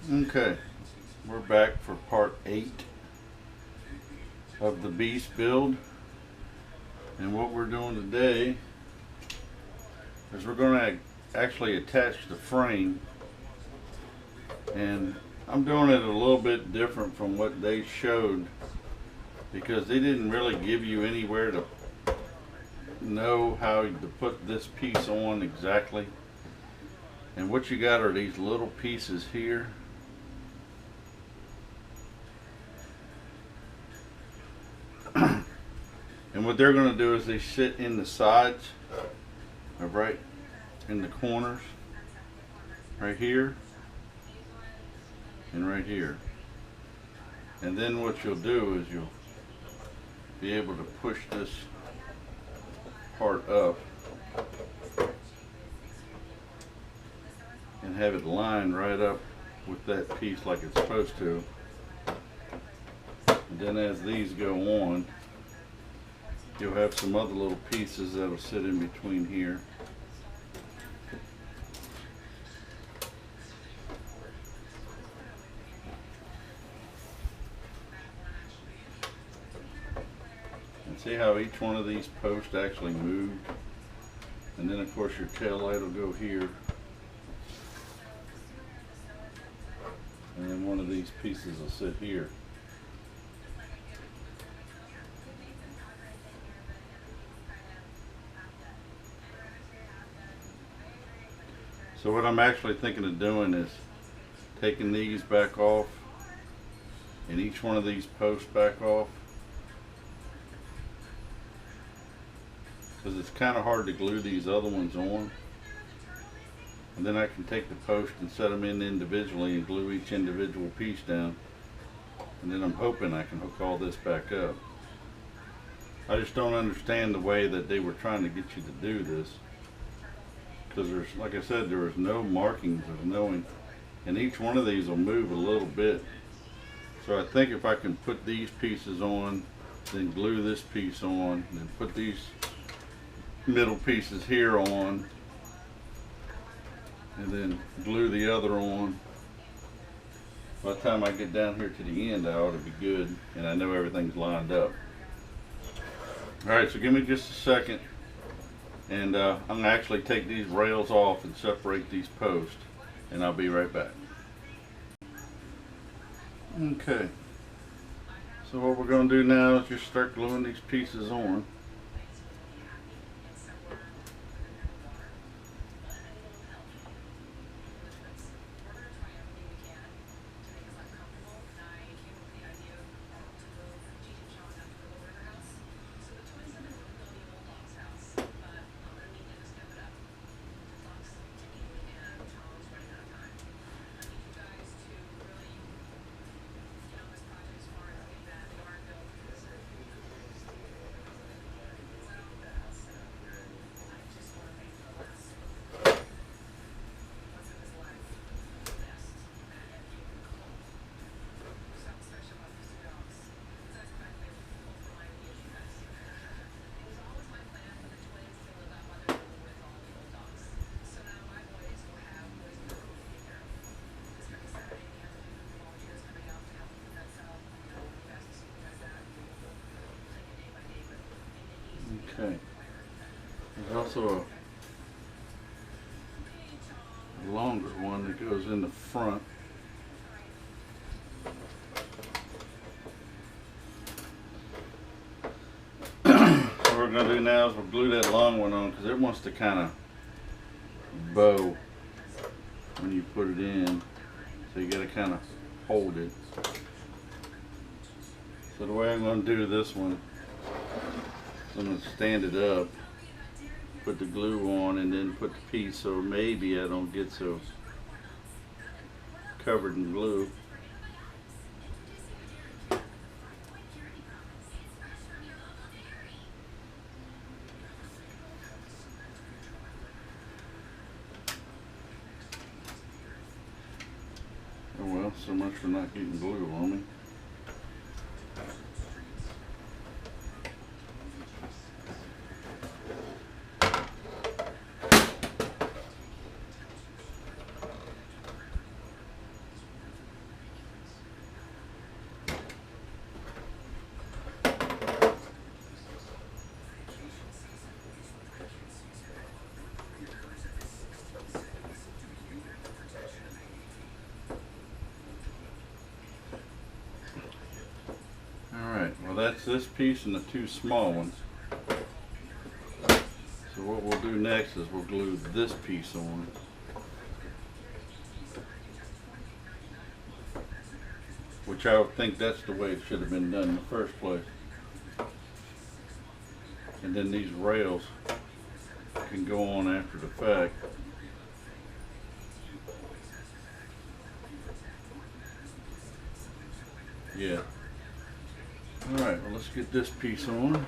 Okay, we're back for part 8 of the beast build, and what we're doing today is we're going to actually attach the frame, and I'm doing it a little bit different from what they showed because they didn't really give you anywhere to know how to put this piece on exactly. And what you got are these little pieces here. And what they're going to do is they sit in the sides, right in the corners, right here and right here. And then what you'll do is you'll be able to push this part up and have it lined right up with that piece like it's supposed to. And then as these go on, you'll have some other little pieces that'll sit in between here. And see how each one of these posts actually moved? And then of course your tail light will go here. And then one of these pieces will sit here. So what I'm actually thinking of doing is taking these back off and each one of these posts back off, because it's kind of hard to glue these other ones on. And then I can take the post and set them in individually and glue each individual piece down. And then I'm hoping I can hook all this back up. I just don't understand the way that they were trying to get you to do this. Because there's, like I said, there was no markings of knowing, and each one of these will move a little bit. So I think if I can put these pieces on, then glue this piece on, then put these middle pieces here on, and then glue the other on, by the time I get down here to the end, I ought to be good, and I know everything's lined up. Alright, so give me just a second. And I'm going to actually take these rails off and separate these posts, and I'll be right back. Okay, so what we're going to do now is just start gluing these pieces on. Okay, there's also a longer one that goes in the front. What we're going to do now is we'll glue that long one on because it wants to kind of bow when you put it in, so you got to kind of hold it. So the way I'm going to do this one, I'm going to stand it up, put the glue on, and then put the piece so maybe I don't get so covered in glue. Oh well, so much for not getting glue on me. this piece and the two small ones. So what we'll do next is we'll glue this piece on. Which I would think that's the way it should have been done in the first place. And then these rails can go on after the fact. Yeah. Alright, well, let's get this piece on.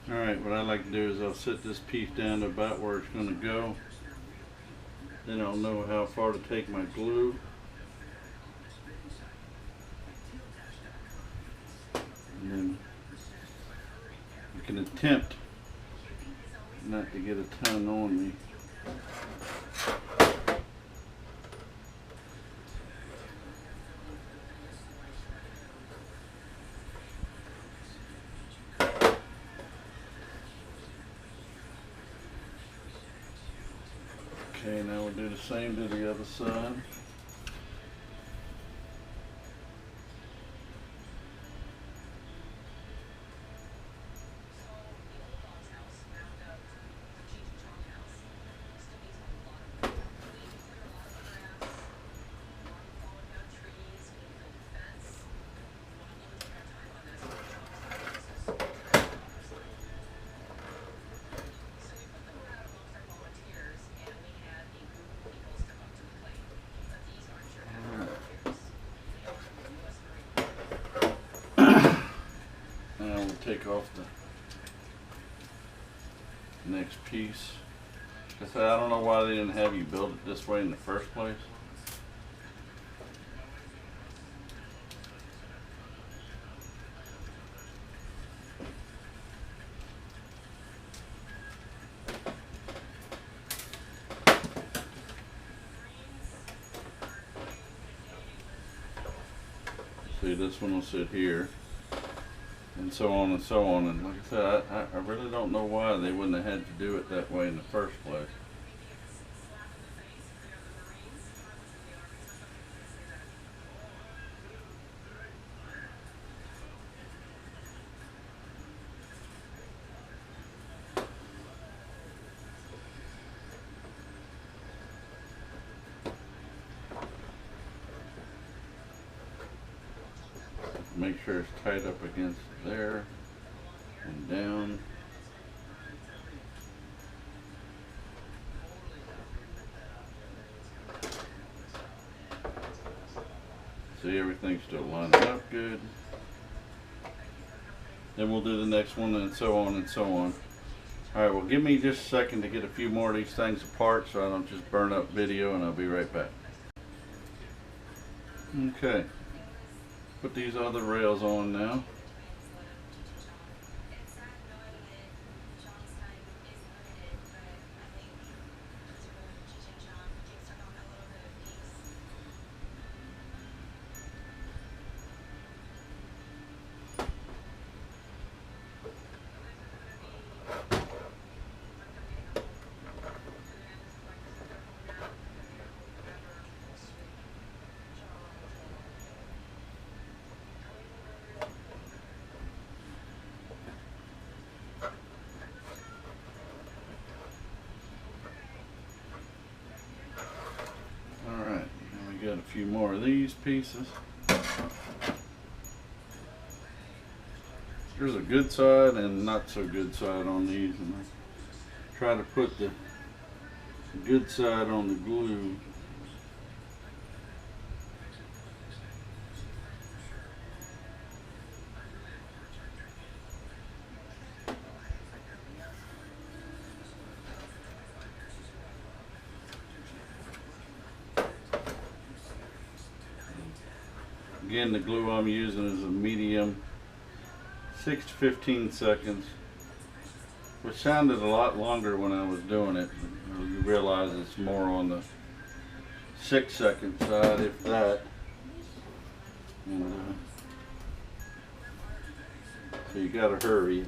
Alright, what I like to do is I'll set this piece down to about where it's going to go. Then I'll know how far to take my glue. And then you can attempt not to get a ton on me. Okay, now we'll do the same to the other side. Take off the next piece. I said, I don't know why they didn't have you build it this way in the first place. See, this one will sit here. And so on and so on, and like I said, I really don't know why they wouldn't have had to do it that way in the first place. Make sure it's tight up against there and down. See, everything's still lining up good. Then we'll do the next one and so on and so on. Alright, well, give me just a second to get a few more of these things apart so I don't just burn up video, and I'll be right back. Okay. Put these other rails on now. Got a few more of these pieces. There's a good side and not so good side on these, and I try to put the the good side on the glue. Again, the glue I'm using is a medium, 6 to 15 seconds, which sounded a lot longer when I was doing it. You realize it's more on the 6-second side, if that. And, so you gotta hurry.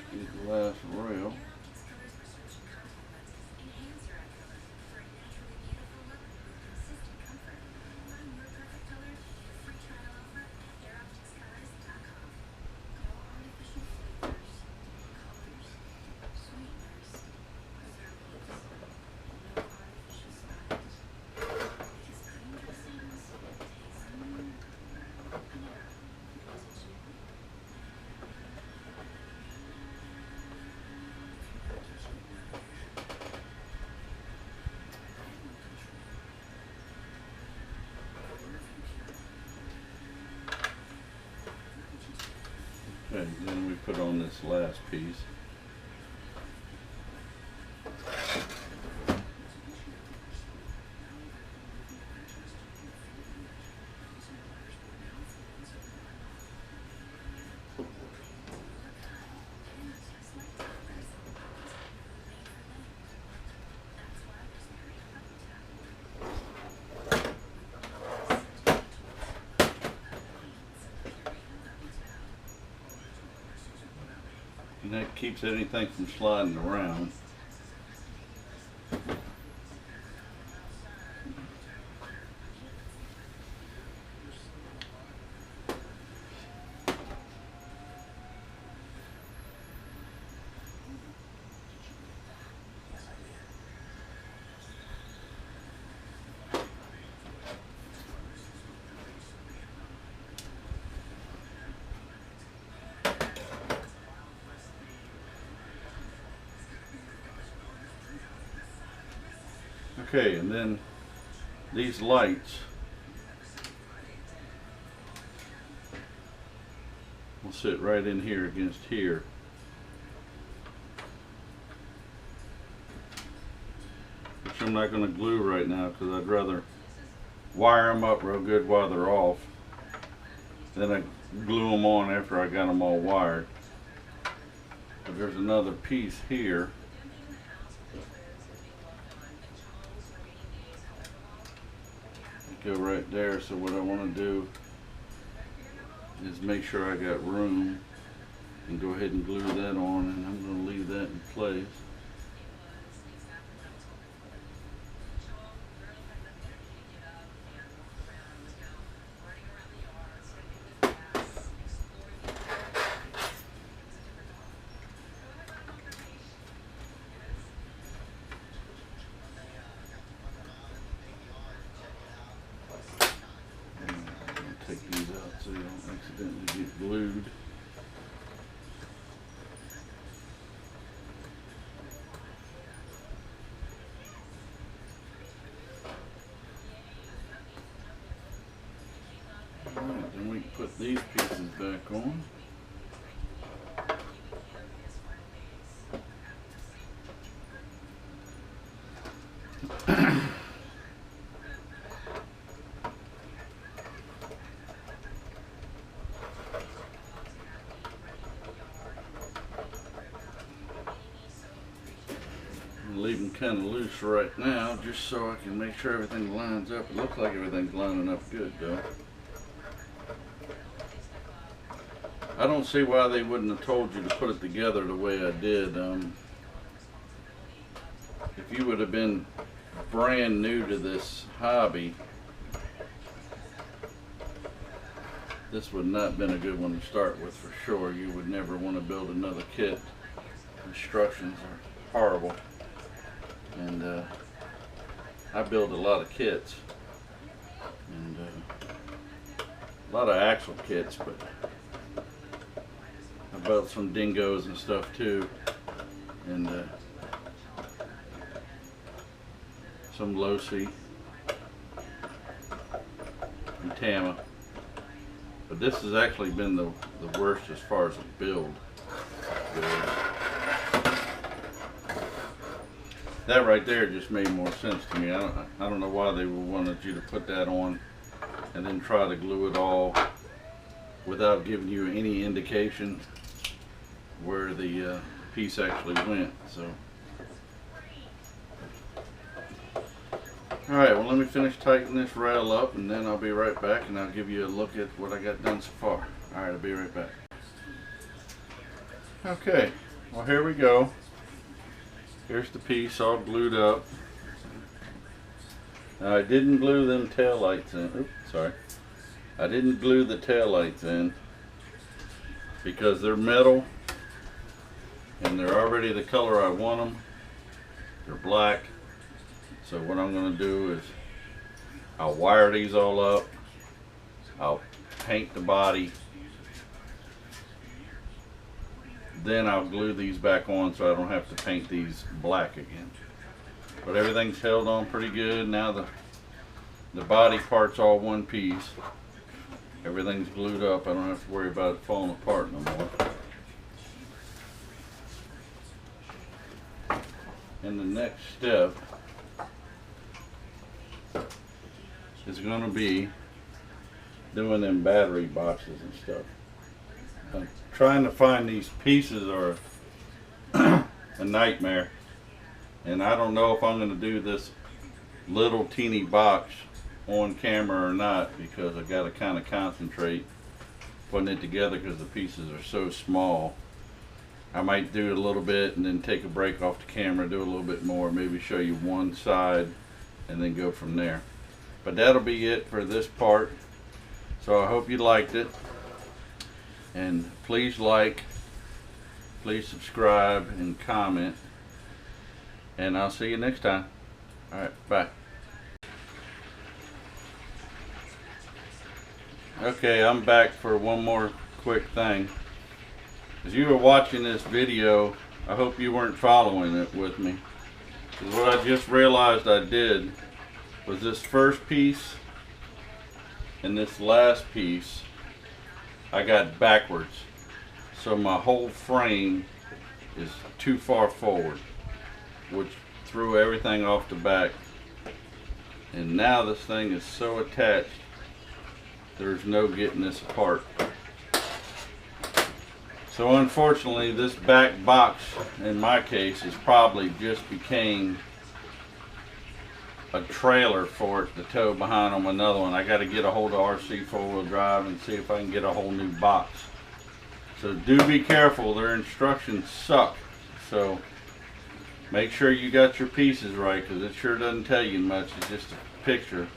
Get the last rail. Okay, then we put on this last piece. And that keeps anything from sliding around. Okay, and then these lights will sit right in here against here. Which I'm not going to glue right now because I'd rather wire them up real good while they're off. Then I glue them on after I got them all wired. But there's another piece here. Go right there. So what I want to do is make sure I got room and go ahead and glue that on, and I'm going to leave that in place. Take these out so you don't accidentally get glued. Alright, then we can put these pieces back on. Leave them kind of loose right now just so I can make sure everything lines up. It looks like everything's lining up good though. I don't see why they wouldn't have told you to put it together the way I did. If you would have been brand new to this hobby, this would not have been a good one to start with for sure. You would never want to build another kit. Instructions are horrible, and I build a lot of kits, and a lot of axle kits, but I built some dingoes and stuff too, and some Losi and Tama. But this has actually been the worst as far as the build goes. That right there just made more sense to me. I don't know why they wanted you to put that on and then try to glue it all without giving you any indication where the piece actually went. So, alright, well, let me finish tightening this rail up, and then I'll be right back and I'll give you a look at what I got done so far. Alright, I'll be right back. Okay, well, here we go. Here's the piece all glued up. Now, I didn't glue them tail lights in. Oops, sorry. I didn't glue the tail lights in because they're metal and they're already the color I want them. They're black. So what I'm going to do is I'll wire these all up. I'll paint the body. Then I'll glue these back on so I don't have to paint these black again. But everything's held on pretty good. Now the body part's all one piece. Everything's glued up. I don't have to worry about it falling apart no more. And the next step is going to be doing them battery boxes and stuff. I'm trying to find these pieces are a nightmare, and I don't know if I'm going to do this little teeny box on camera or not, because I got to kind of concentrate putting it together because the pieces are so small. I might do it a little bit and then take a break off the camera, do a little bit more, maybe show you one side and then go from there. But that'll be it for this part. So I hope you liked it, and please like, please subscribe and comment, and I'll see you next time. Alright, bye. Okay, I'm back for one more quick thing. As you were watching this video, I hope you weren't following it with me, because what I just realized I did was this first piece and this last piece I got backwards, so my whole frame is too far forward, which threw everything off the back, and now this thing is so attached there's no getting this apart. So unfortunately, this back box in my case is probably just became a trailer for it to tow behind on another one. I got to get a hold of Rc4wd drive and see if I can get a whole new box. So do be careful, their instructions suck. So make sure you got your pieces right, because it sure doesn't tell you much, it's just a picture.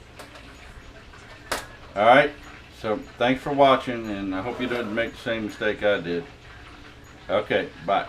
Alright, so thanks for watching, and I hope you don't make the same mistake I did. Okay, bye.